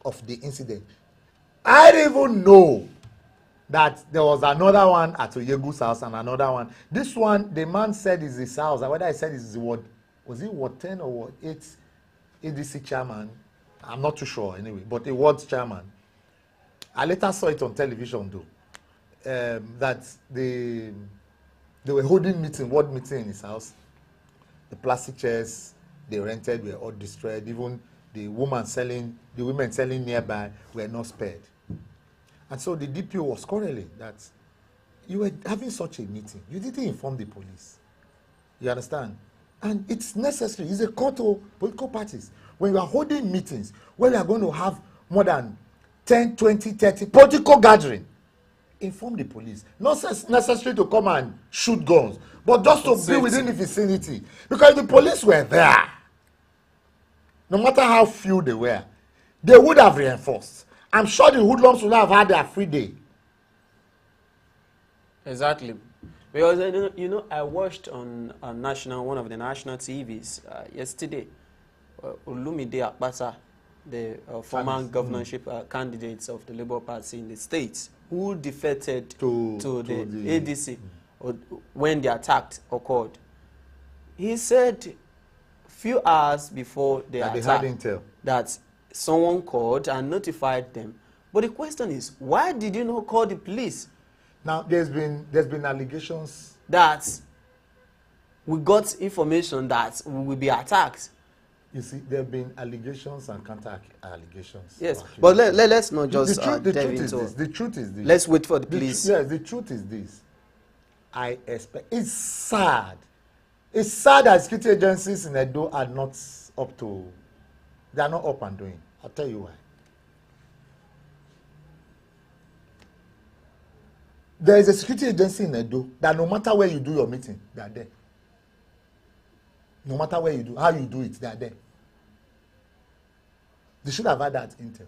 G: of the incident. I didn't even know that there was another one at Oyegun's house and another one. This one, the man said is his house. Whether I said is what was it Ward 10 or Ward 8 ADC chairman? I'm not too sure anyway, but a ward chairman. I later saw it on television though. That they were holding ward meeting in his house. The plastic chairs they rented were all destroyed. Even the women selling nearby were not spared. And so the DPO was quarreling that you were having such a meeting. You didn't inform the police. You understand? And it's necessary. It's a call to political parties. When you are holding meetings, where you are going to have more than 10, 20, 30 political gathering, inform the police. Not necessary to come and shoot guns, but just to be within the vicinity. Because if the police were there, no matter how few they were, they would have reinforced. I'm sure the hoodlums would have had their free day.
H: Exactly. Because, I watched on one of the national TVs yesterday, Olumide Akpata, the former governorship candidates of the Labour Party in the States, who defected to the ADC when the attack occurred. He said few hours before the attack that someone called and notified them. But the question is, why did you not call the police?
G: Now, there's been allegations
H: that we got information that we will be attacked.
G: You see, there have been allegations and counter allegations.
H: Yes, but let's not just delve into
G: it. The truth is this.
H: Let's wait for the police.
G: Yes, the truth is this. I expect it's sad. It's sad that security agencies in Edo are not up to. They are not up and doing. I'll tell you why. There is a security agency in Edo that no matter where you do your meeting, they are there. No matter where you do, how you do it, they are there. They should have had that intel.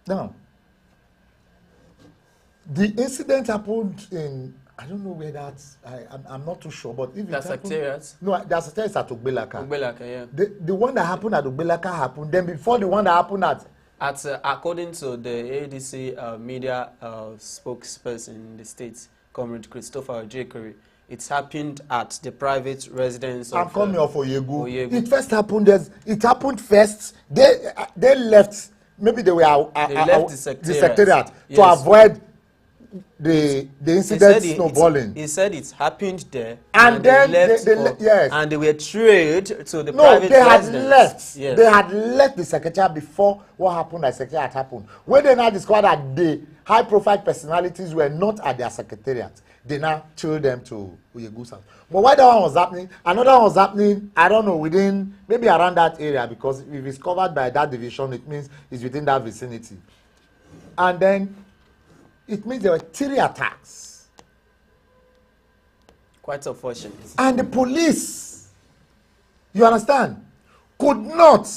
G: Now, the incident happened in, I don't know where that's, I'm not too sure, but if
H: that's Secretariat?
G: No, that's Secretariat at Ogbelaka.
H: Ogbelaka, yeah.
G: The one that happened at Ogbelaka happened, then before the one that happened at
H: according to the ADC media spokesperson in the States, Comrade Christopher Ojekere, it's happened at the private residence of
G: Oyegun. It first happened. It happened first. They left. Maybe they left the secretariat yes, to avoid the incident snowballing.
H: He said it happened there,
G: and then they left. Yes,
H: and they were trailed to the private residence.
G: Had left.
H: Yes.
G: They had left the secretariat before what happened at secretariat happened. When they now discovered that the high-profile personalities were not at their secretariat, they now chilled them to Oyegun's house. But while that one was happening, another one was happening, I don't know, within, maybe around that area, because if it's covered by that division, it means it's within that vicinity. And then, it means there were 3 attacks.
H: Quite unfortunate.
G: And the police, you understand, could not,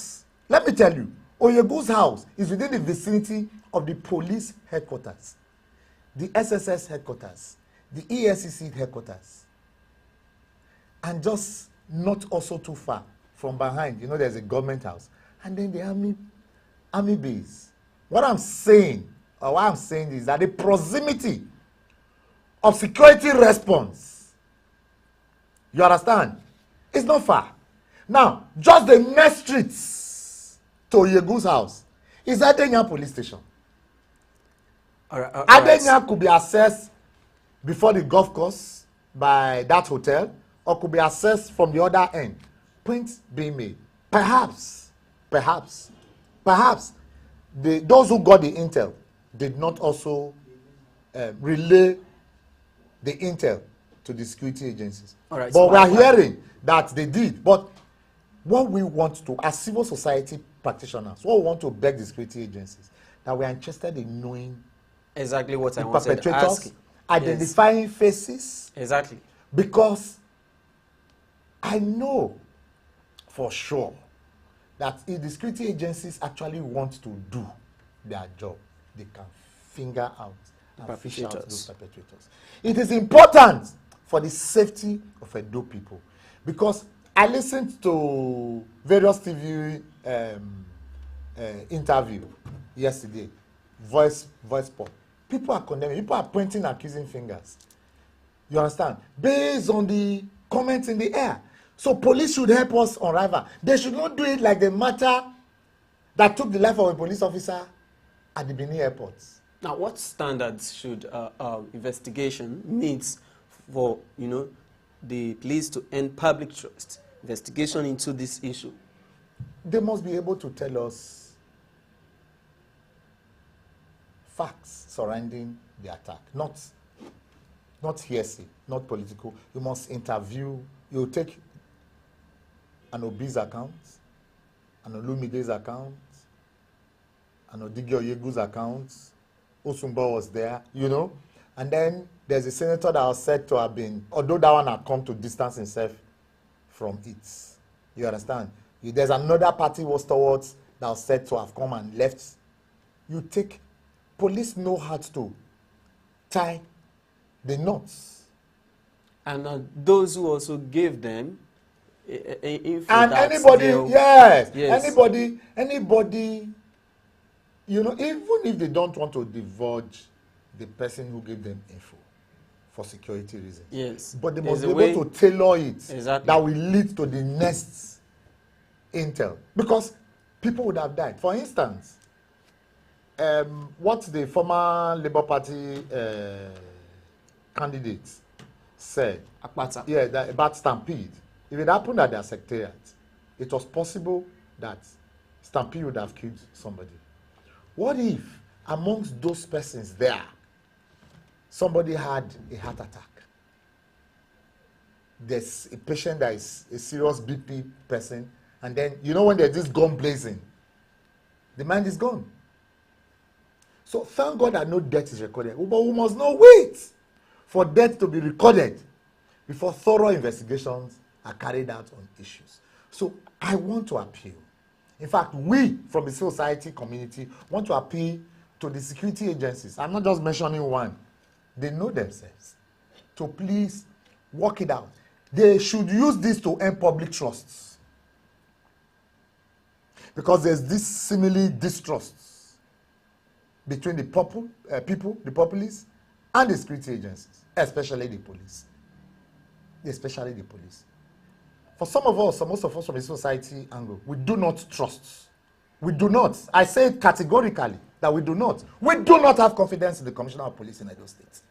G: let me tell you, Oyegun's house is within the vicinity of the police headquarters, the SSS headquarters, the ESCC headquarters, and just not also too far from behind, there's a government house, and then the army base. What I'm saying is that the proximity of security response, you understand, it's not far. Now, just the next streets to Oyegun's house is Adenya police station. Adenya could be accessed before the golf course by that hotel, or could be accessed from the other end. Point being made. Perhaps, those who got the intel did not also relay the intel to the security agencies. But so we are hearing that they did. But what we want to, as civil society practitioners, what we want to beg the security agencies, that we are interested in knowing
H: exactly what I wanted to ask.
G: Identifying faces.
H: Exactly.
G: Because I know for sure that if the security agencies actually want to do their job, they can finger out and fish out
H: Perpetrators.
G: those perpetrators. It is important for the safety of Edo people, because I listened to various TV interview yesterday, voice poll. People are condemning, people are pointing accusing fingers. You understand? Based on the comments in the air. So police should help us unravel. They should not do it like the matter that took the life of a police officer at the Benin airport.
H: Now, what standards should investigation meet for, the police to end public trust? Investigation into this issue.
G: They must be able to tell us facts surrounding the attack, not hearsay, not political. You must interview. You take an Obi's account, an Olumide's account, an Odigi Oyegun's account. Osumba was there, and then there's a senator that was said to have been, although that one had come to distance himself from it. You understand? There's another party was towards that was said to have come and left. You take, police know how to tie the knots.
H: And those who also gave them info.
G: And anybody, yes, anybody, even if they don't want to divulge the person who gave them info for security reasons.
H: Yes.
G: But they must be able to tailor it
H: exactly.
G: that will lead to the next intel. Because people would have died. For instance, what the former Labour Party candidate said about Stampede, if it happened at their secretariat, it was possible that Stampede would have killed somebody. What if amongst those persons there, somebody had a heart attack? There's a patient that is a serious BP person, and then, when there's this gun blazing, the man is gone. So thank God that no death is recorded. But we must not wait for death to be recorded before thorough investigations are carried out on issues. So I want to appeal. In fact, we from the civil society community want to appeal to the security agencies. I'm not just mentioning one. They know themselves. To please work it out. They should use this to end public trusts. Because there's this seemingly distrust between the people, the populace, and the security agencies, especially the police. Especially the police. For some of us, most of us from the society angle, we do not trust. We do not. I say categorically that we do not. We do not have confidence in the Commissioner of Police in Edo State.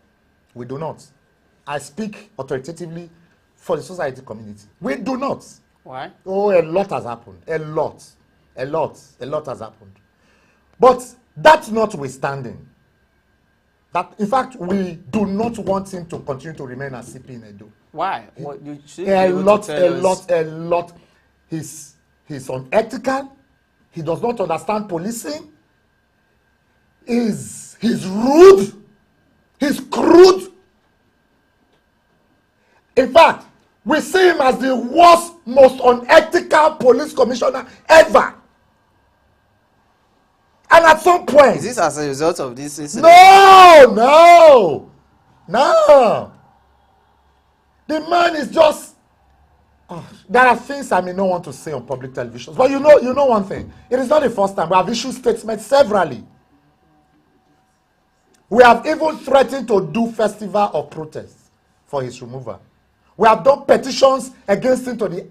G: We do not. I speak authoritatively for the society community. We do not.
H: Why?
G: Oh, a lot has happened. A lot has happened. But that notwithstanding, that in fact we do not want him to continue to remain as CP in Edo.
H: Why? What you should
G: a lot. He's unethical. He does not understand policing. He's rude. He's crude. In fact, we see him as the worst, most unethical police commissioner ever. And at some point...
H: Is this as a result of this incident?
G: No! The man is just... there are things I may not want to say on public television. But you know one thing. It is not the first time. We have issued statements severally. We have even threatened to do festival of protest for his removal. We have done petitions against him to the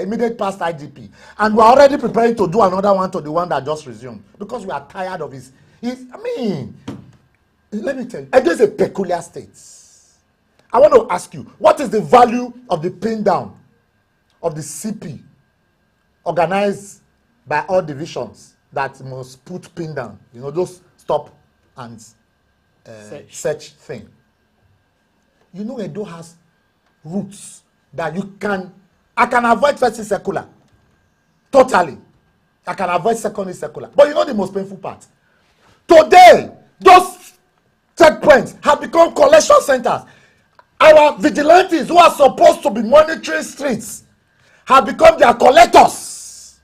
G: immediate past IGP. And we are already preparing to do another one to the one that just resumed. Because we are tired of his... let me tell you, it is a peculiar state. I want to ask you, what is the value of the pin down of the CP organized by all divisions that must put pin down? Those stop and search thing. Edo has routes that I can avoid first circular. Totally. I can avoid secondary circular. But the most painful part? Today, those checkpoints have become collection centers. Our vigilantes who are supposed to be monitoring streets have become their collectors.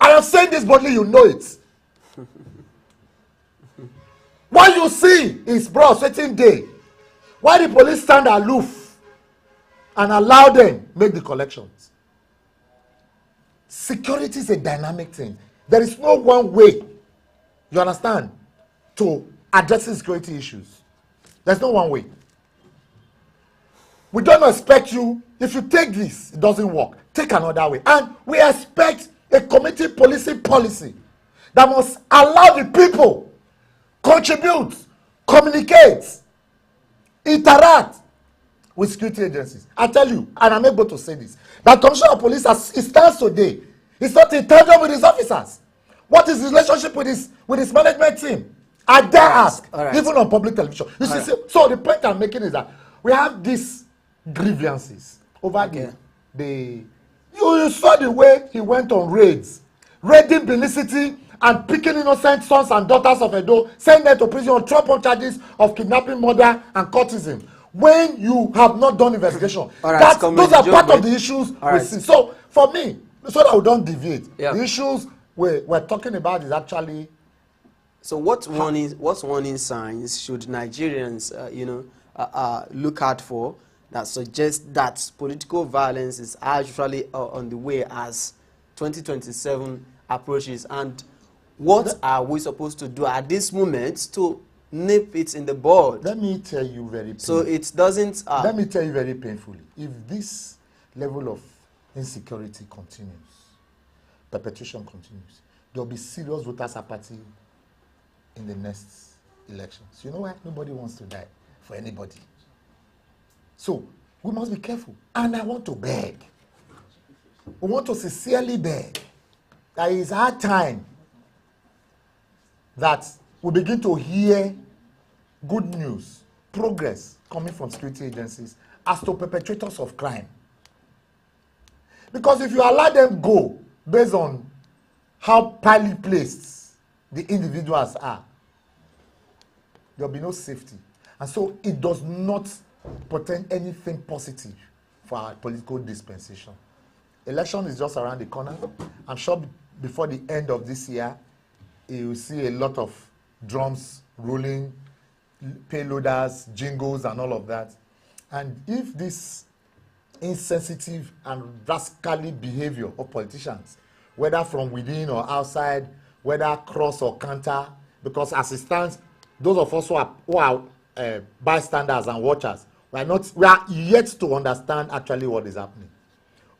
G: I am saying this boldly, you know it. What you see is, bro, certain day, why the police stand aloof and allow them make the collections. Security is a dynamic thing. There is no one way, you understand, to addressing security issues. There's no one way. We don't expect you, if you take this, it doesn't work, take another way. And we expect a community policing policy that must allow the people contribute, communicate, interact with security agencies. I tell you, and I'm able to say this, that Commissioner of Police, as it stands today, is not in tandem with his officers. What is his relationship with his management team? I dare ask, even on public television. You see, so the point I'm making is that we have these grievances over you saw the way he went on raids, raiding Benin City and picking innocent sons and daughters of Edo, sending them to prison on trouble charges of kidnapping, murder, and courtesan. When you have not done investigation, those are part of the issues we see. So for me, so that we don't deviate, the issues we're talking about is actually.
H: So what warning signs should Nigerians, look out for that suggest that political violence is actually on the way as 2027 approaches? And what are we supposed to do at this moment to nip it in the bud?
G: Let me tell you very painfully.
H: So it doesn't...
G: let me tell you very painfully. If this level of insecurity continues, perpetration continues, there will be serious voters' apathy in the next elections. You know why? Nobody wants to die for anybody. So we must be careful. And I want to beg. We want to sincerely beg that it is our time that we begin to hear good news, progress coming from security agencies as to perpetrators of crime. Because if you allow them go based on how poorly placed the individuals are, there will be no safety. And so it does not portend anything positive for our political dispensation. Election is just around the corner. I'm sure before the end of this year, you will see a lot of drums rolling, payloaders, jingles, and all of that. And if this insensitive and rascally behavior of politicians, whether from within or outside, whether cross or counter, because as it stands, those of us who are bystanders and watchers, we are yet to understand actually what is happening.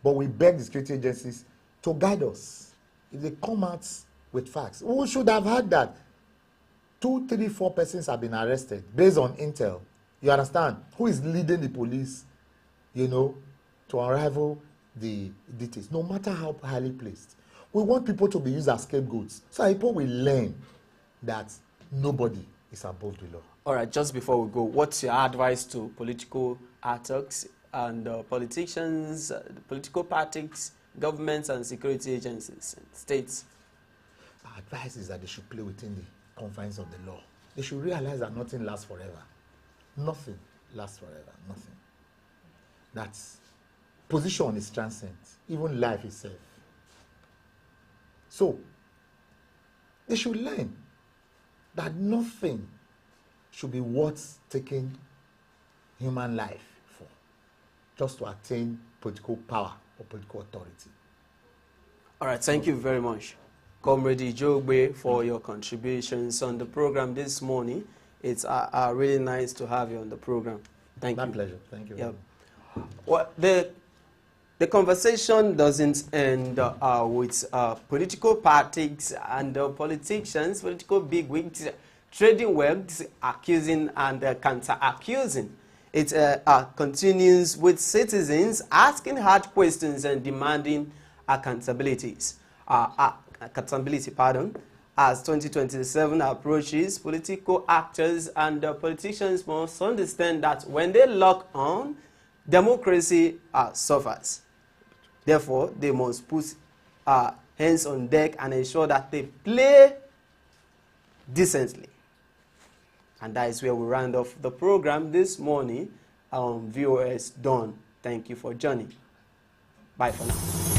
G: But we beg the security agencies to guide us. If they come out with facts, we should have heard that 2, 3, 4 persons have been arrested based on intel. You understand? Who is leading the police, to unravel the details, no matter how highly placed. We want people to be used as scapegoats, so people will learn that nobody is above the law.
H: All right, just before we go, what's your advice to political actors and politicians, political parties, governments, and security agencies, states?
G: Our advice is that they should play within the confines of the law. They should realize that nothing lasts forever. Nothing lasts forever. Nothing. That position is transient, even life itself. So, they should learn that nothing should be worth taking human life for, just to attain political power or political authority.
H: All right, thank you very much, Comrade Ijogbe, for your contributions on the program this morning. It's really nice to have you on the program. Thank you.
G: My pleasure. Thank you.
H: Yep. Well, the conversation doesn't end with political parties and politicians, political bigwigs, trading words, accusing and counter-accusing. It continues with citizens asking hard questions and demanding accountability. As 2027 approaches, political actors and politicians must understand that when they lock on, democracy suffers. Therefore, they must put hands on deck and ensure that they play decently. And that is where we round off the program this morning on VOS Dawn. Thank you for joining. Bye for now.